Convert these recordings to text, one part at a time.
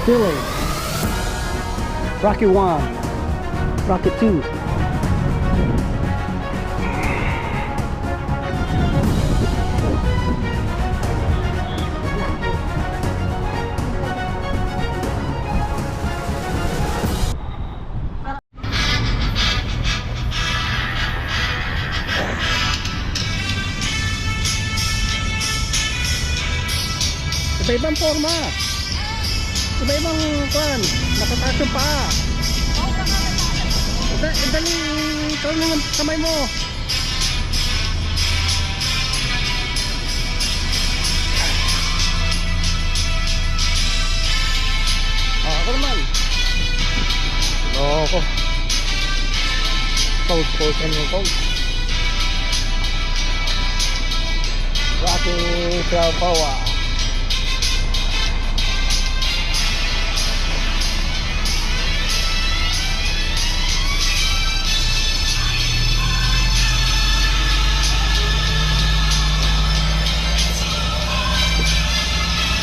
Chile. Rocky 1. Rocky 2. Iba-ibang forma. Iba-ibang kwan. Nakataas yung paa. Dali, ikaw ng kamay mo. Ako naman. Loko. Pause and yung pause. Rocky Balboa.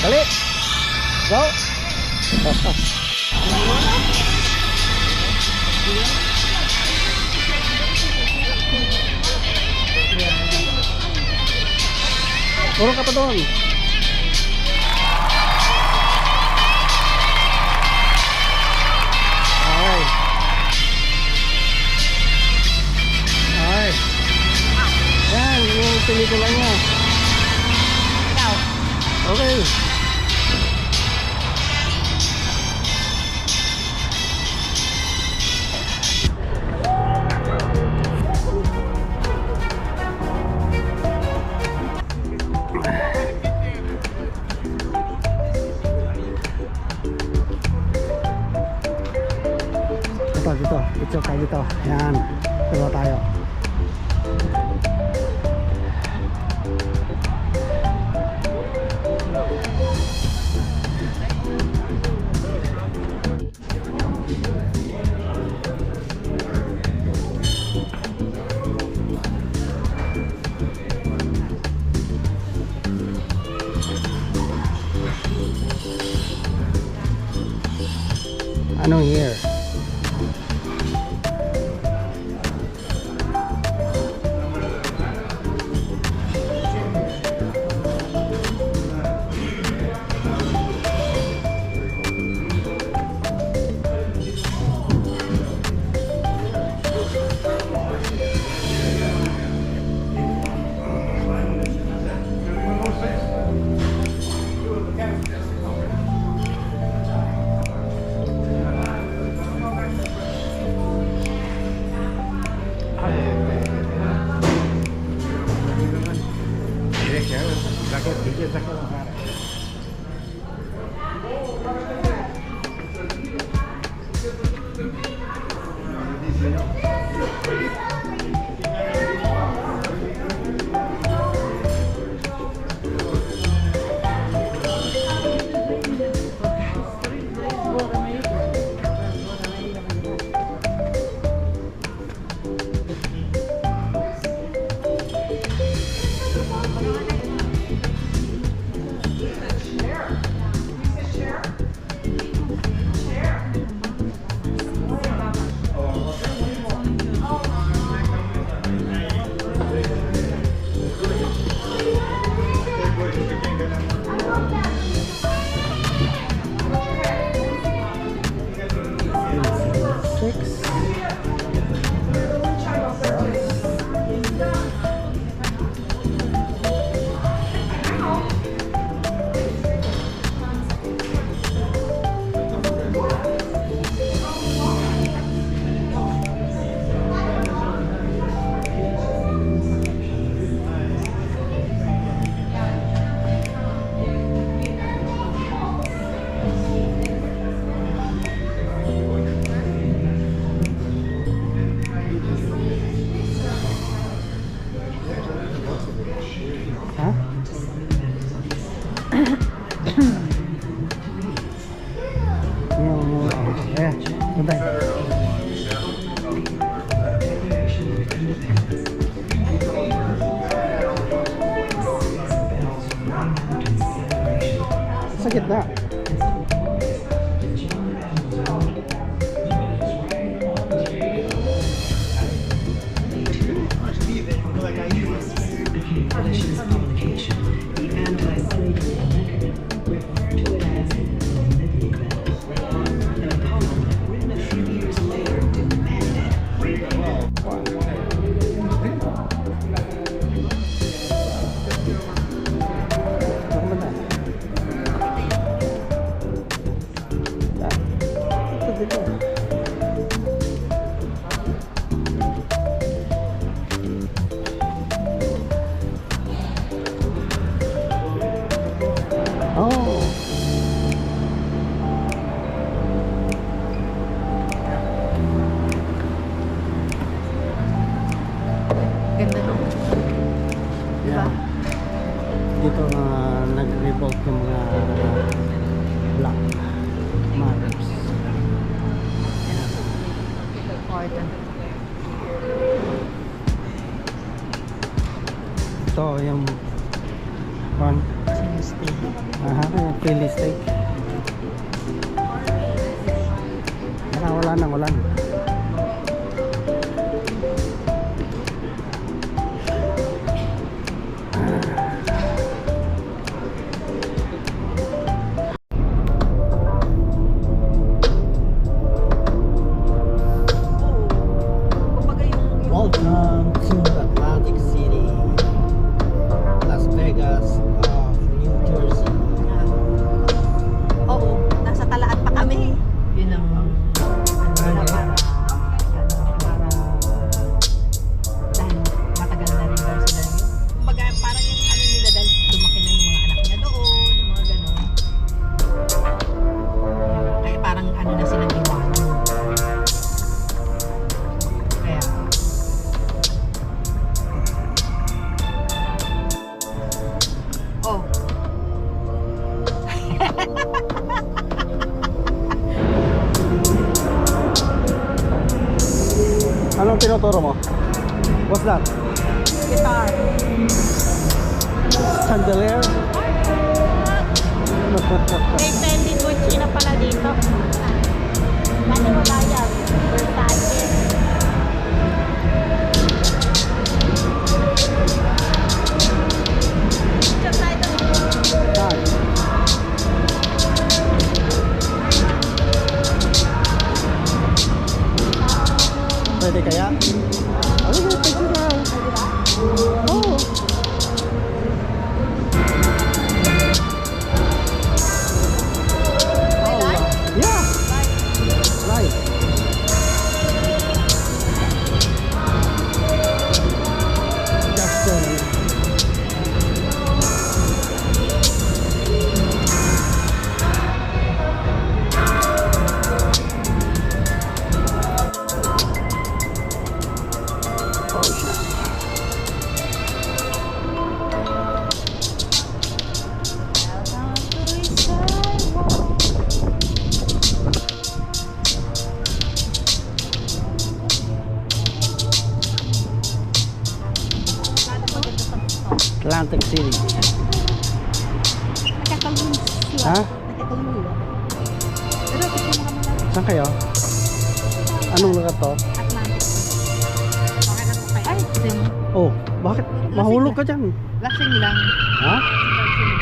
Dali! Go! Puro ka pa doon! Ay! Ay! Yan! Yung pelikula niya! Okay! Dito tayo dito. Yan. Dito tayo. Ano here? Sa gitna. dito na nag-revolt ng mga black matters. Ito yung pan. Aha, yung Philly steak. Wala nang ulan. Welcome to Atlantic City, Las Vegas, New Jersey. Oo, nasa Talaan pa kami. Yun ang para dahil matagal na rin daw sila yun. Kumbaga parang yung ano nila dahil lumaki na yung mga anak niya doon, mga ganon. Kaya parang ano na silang iwanan. Kaya oh. Anong tinuturo mo? What's that? Guitar. Chandelier? May pending Gucci na pala dito. Ano wala yan? Versace. Picture tayo doon. Saan? Pwede kaya? Ano ba? Pwede na. Oo. Yeah. Live. Justin. Atlantic City. Nakakalun sila. Ha? Nakakalun. Pero picture mo kami lang. Saan kayo? Anong lugar to? Atlantic. Okay na po kayo. Ay, sim. Oh, bakit? Mahulog ka dyan. Lasing lang. Ha? Lasing.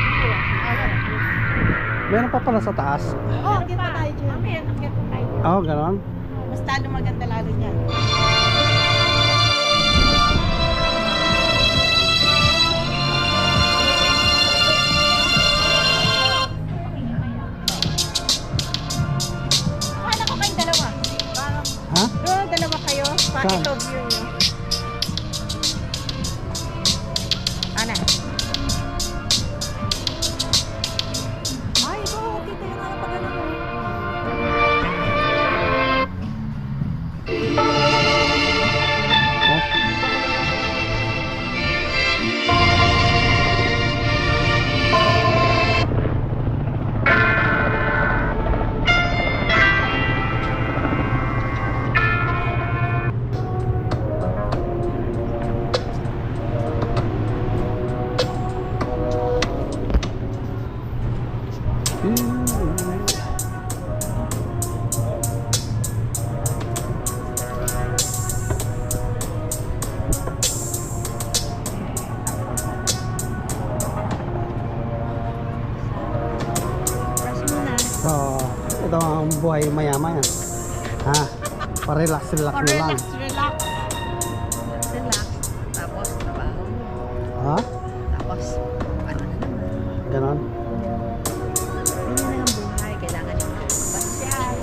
Meron pa pala sa taas. Oh, kita tayo dyan. Mamaya, nakita tayo dyan. Oh, ganon. Mas lalo maganda lalo dyan. Kala ko kayong dalawa. Parang, Ha? dalawa kayo. Para Saan? ito view nyo. Ana? Ay, ito. Kita yung ano pa ganun. Oh. So, ito ang buhay mayaman. Ha? Pa-relax-relax na lang. Relax. Relax. Tapos, trabaho. Ha? Tapos, ano na naman. Ganon. Ganyan na ang buhay. Kailangan yung pasyal.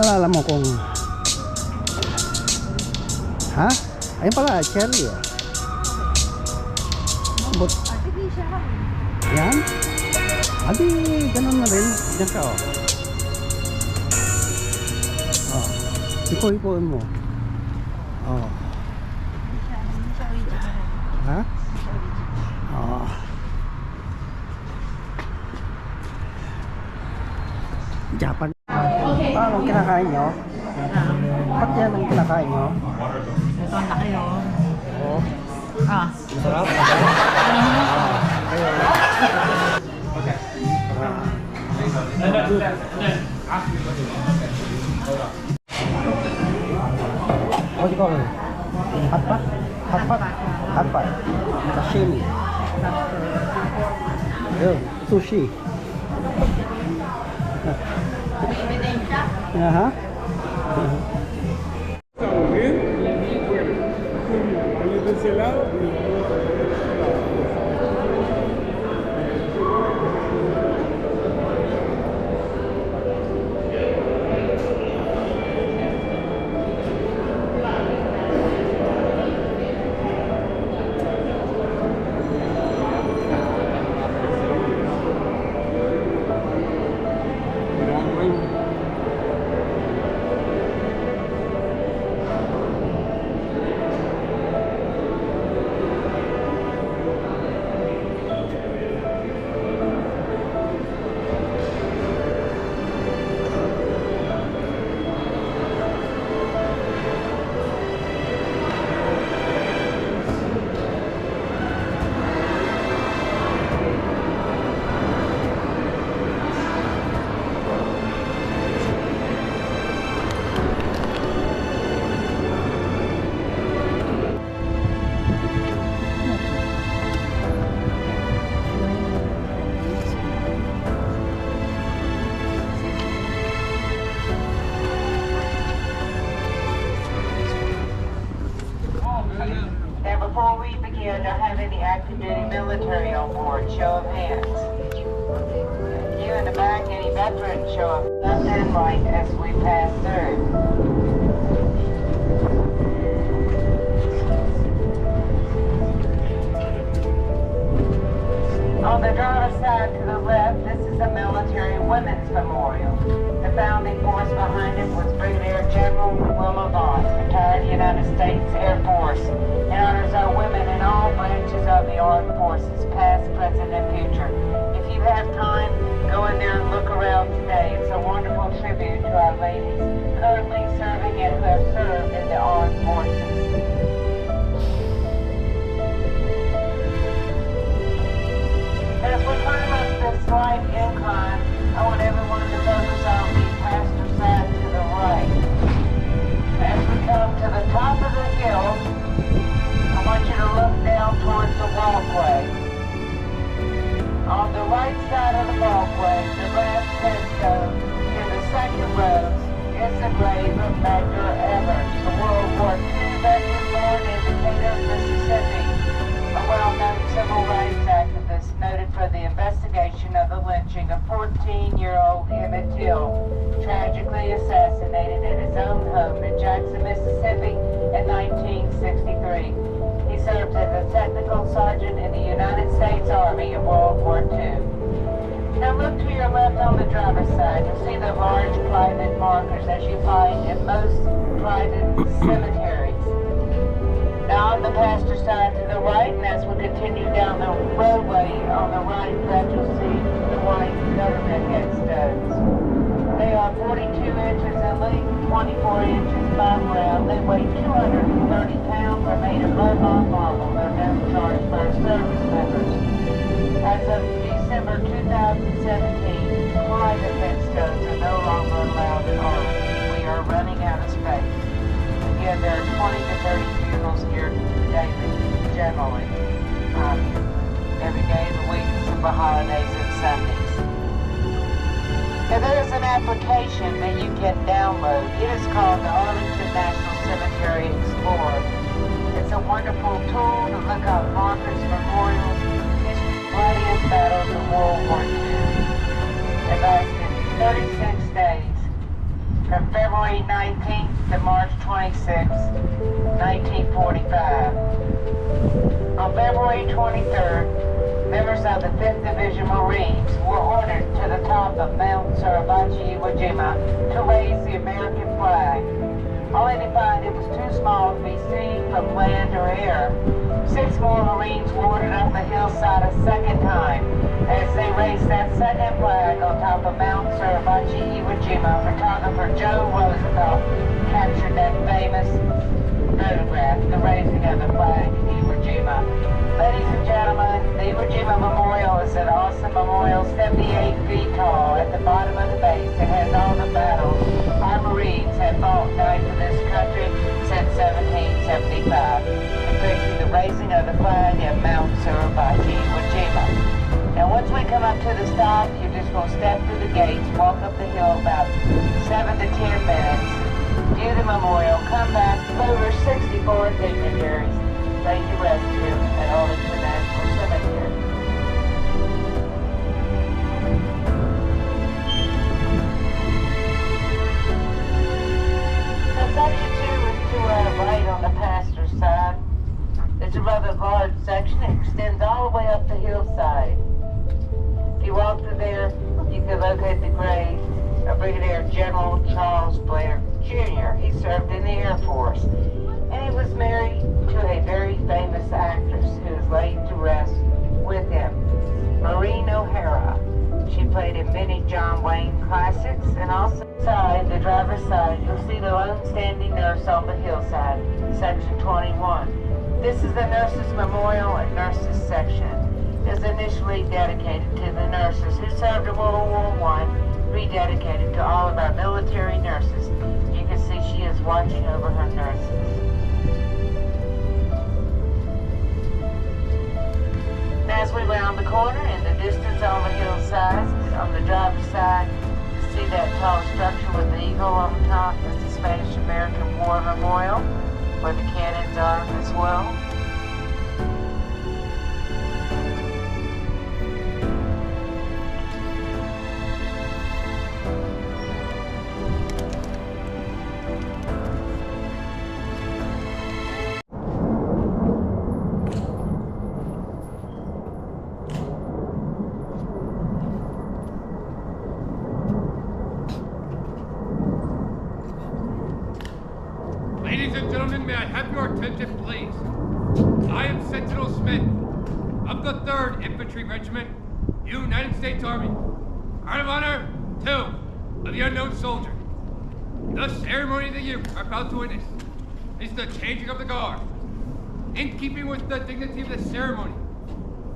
Alala mo kung... Ha? Ayun pala, cherry oh. But, Sige siya. yan? Adi, ganun na rin. Diyan ka oh. Oh. Ipo-ipoin mo. Oh. Hindi siya original. Ha? Oh. Japan. Paano ang kinakain nyo? Ba't yan ang kinakain nyo? Ito ang laki oh. Oo. Ah. Masarap? What do you call it? Hot pot? Hot pot? Hot pot. Sashimi. Yun, sushi. Aha. ¿Estamos bien? Bueno, de ese lado. Now, before we begin, do I have any active duty military on board? Show of hands. You in the back, any veterans? Show of left and right as we pass through. On the driver's side to the left, this is a military women's memorial. The founding force behind it was Brigadier General Wilma Vaughn, retired United States Air Force. It honors our women in all branches of the armed forces, past, present, and future. If you have time, go in there and look around today. It's a wonderful tribute to our ladies currently serving and who have served in the armed forces. As we climb up this slight incline, I want everyone to focus on the passenger side to the right. As we come to the top of the hill, I want you to look down towards the walkway. On the right side of the walkway, the last headstone in the second row is the grave of Medgar Evers, the World War II veteran born in Decatur, Mississippi, a well-known civil rights activist noted for the investigation of the lynching of 14-year-old Emmett Till, tragically assassinated at his own home in Jackson, Mississippi in 1963. He served as a technical sergeant in the United States Army in World War II. Now look to your left on the driver's side. You'll see the large private markers as you find in most private cemeteries. Now on the passenger side to the right, and as we continue down the roadway on the right, that you'll see the white government headstones. They are 42 inches in length, 24 inches by round. They weigh 230 pounds, are made of Vermont marble. They're now charged for our service members. As of December 2017, private headstones are no longer allowed in Arlington. We are running out of space. Again, there are 20 to 30 funerals here daily, generally, every day of the week, except for holidays and Sundays. Now, there's an application that you can download. It is called the Arlington National Cemetery Explorer. It's a wonderful tool to look up markers, memorials, history, bloodiest battles of World War II. It lasted 36 days, from February 19th to March 26th, 1945. On February 23rd, members of the 5th Division Marines were ordered to the top of Mount Suribachi, Iwo Jima to raise the American flag, only to find it was too small to be seen from land or air. 6 more Marines were ordered up the hillside a second time as they raised that second flag on top of Mount Suribachi, Iwo Jima. Photographer Joe Roosevelt captured that famous photograph, the raising of the flag in Iwo Jima. Ladies and gentlemen, the Iwo Jima Memorial is an awesome memorial, 78 feet tall. At the bottom of the base, it has all the battles our Marines have fought and died for this country since 1775, depicting the raising of the flag at Mount Suribachi, Iwo Jima. Now, once we come up to the stop, you're just going to step through the gates, walk up the hill about 7 to 10 minutes, view the memorial, come back. Over 64 dignitaries laid to rest here at Arlington National Cemetery. So section 2 is to our right on the pastor's side. It's a rather large section. It extends all the way up the hillside. If you walk through there, you can locate the grave of Brigadier General Charles Blair Jr. He served in the Air Force, and he was married to a very famous actress who is laid to rest with him, Maureen O'Hara. She played in many John Wayne classics, and also inside the driver's side, you'll see the lone standing nurse on the hillside, section 21. This is the Nurses Memorial and Nurses section. It was initially dedicated to the nurses who served in World War I, rededicated to all of our military nurses. You can see she is watching over her nurses. As we round the corner in the distance on the hillside, on the driver's side, you see that tall structure with the eagle on the top. That's the Spanish-American War Memorial, where the cannons are as well. Ladies and gentlemen, may I have your attention, please? I am Sentinel Smith of the 3rd Infantry Regiment, United States Army. Guard of Honor 2 of the Unknown Soldier. The ceremony that you are about to witness is the changing of the guard. In keeping with the dignity of the ceremony,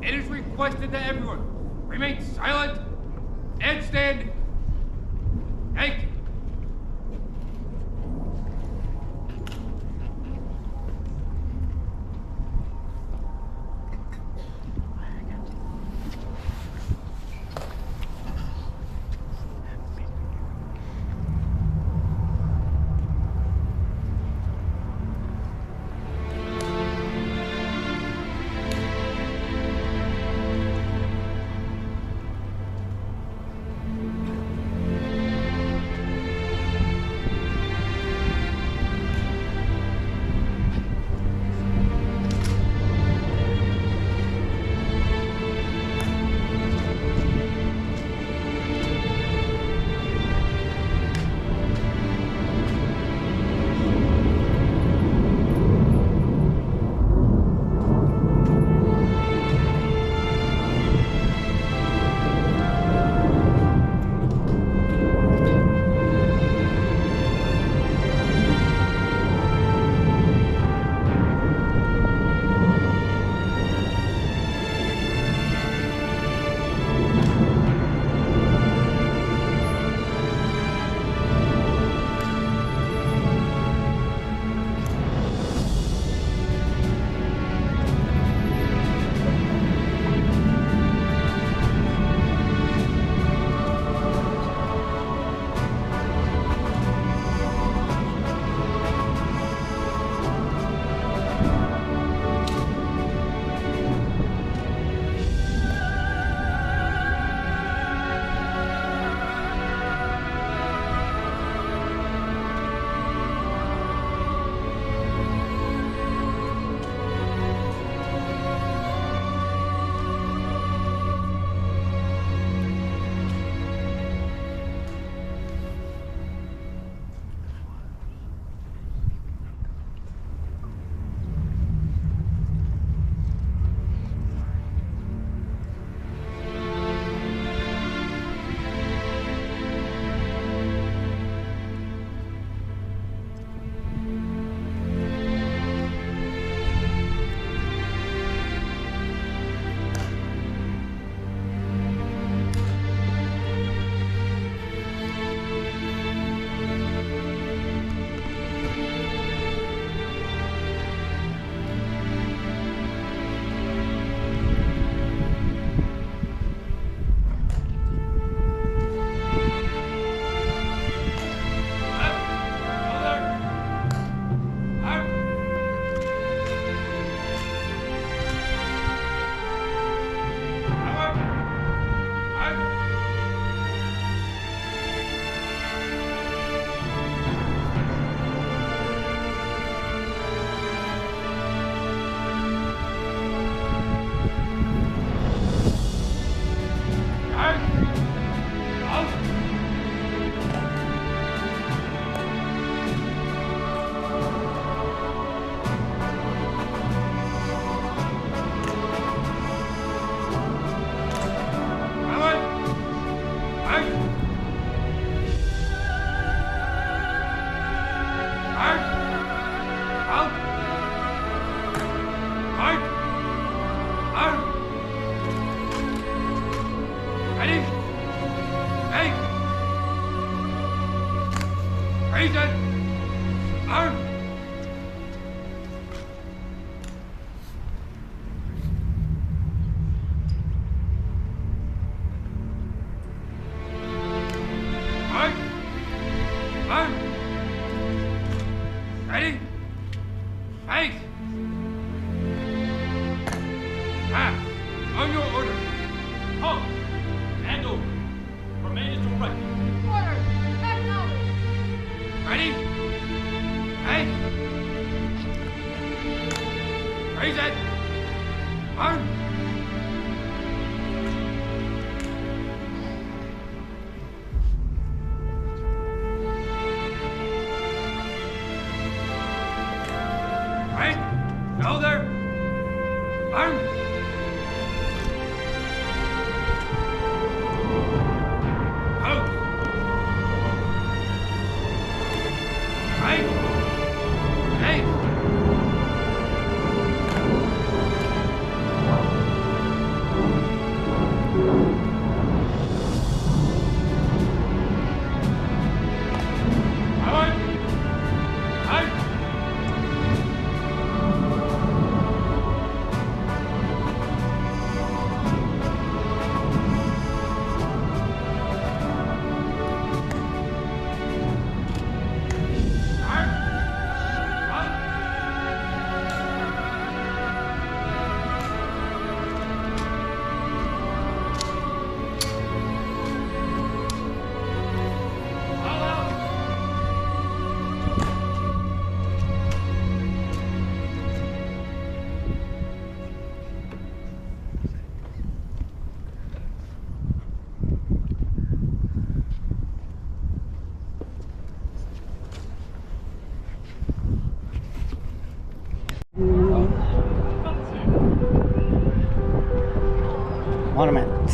it is requested that everyone remain silent and stand. Thank you. Raise it! Arm! Right! Arm! Ready? Face! Pass! On your order! Halt! Hand over. Remain to right. Order! Acknowledge! Ready? Hey! Raise it! Arm! Right? Shoulder! Arm! Out! Right? Hey! Out! Out! Arm! Up! All out! Monument.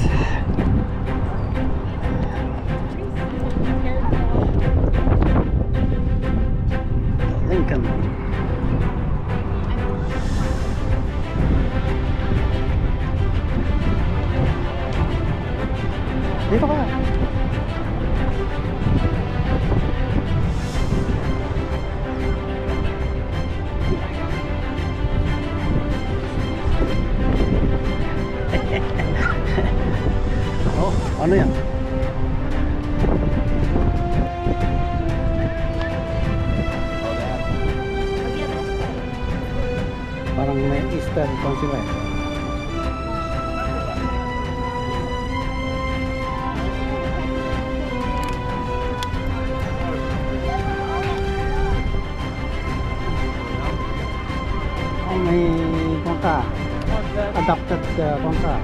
Lincoln. Dito ka. Oh, ano yan? Parang may Easter kung sila eh. Oh, may kongka. Adapted kongka.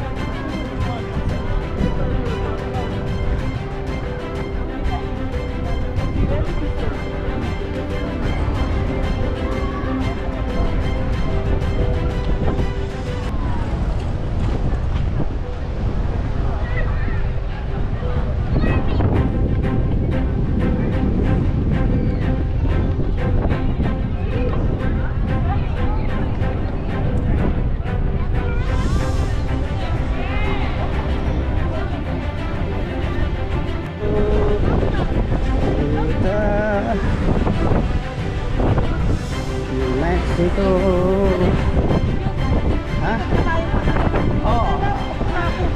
Mexico. Ha? Oh.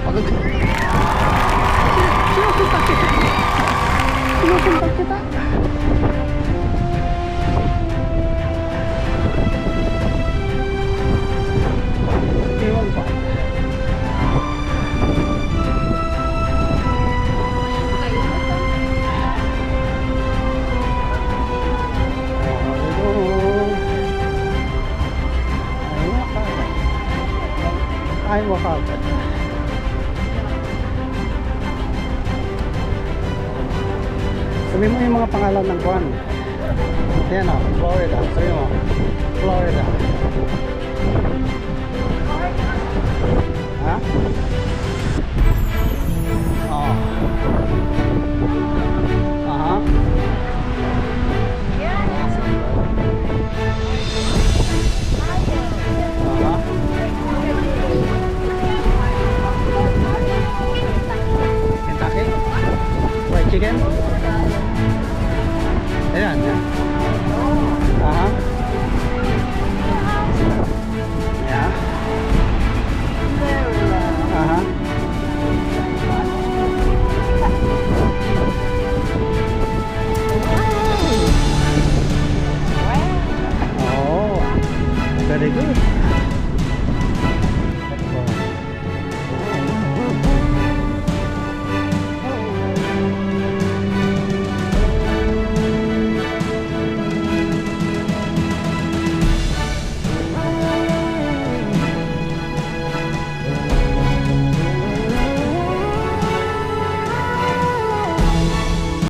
Pagod. Sinusuntak kita. Sinusuntak kita. Ewan pa. Ay, wakaka. Sabihin mo yung mga pangalan ng kuwan. Yan o, Florida. Sabihin mo, Florida. Ha? Oo. Aha. Aha. Kentucky? Fried chicken? Ayan, yan.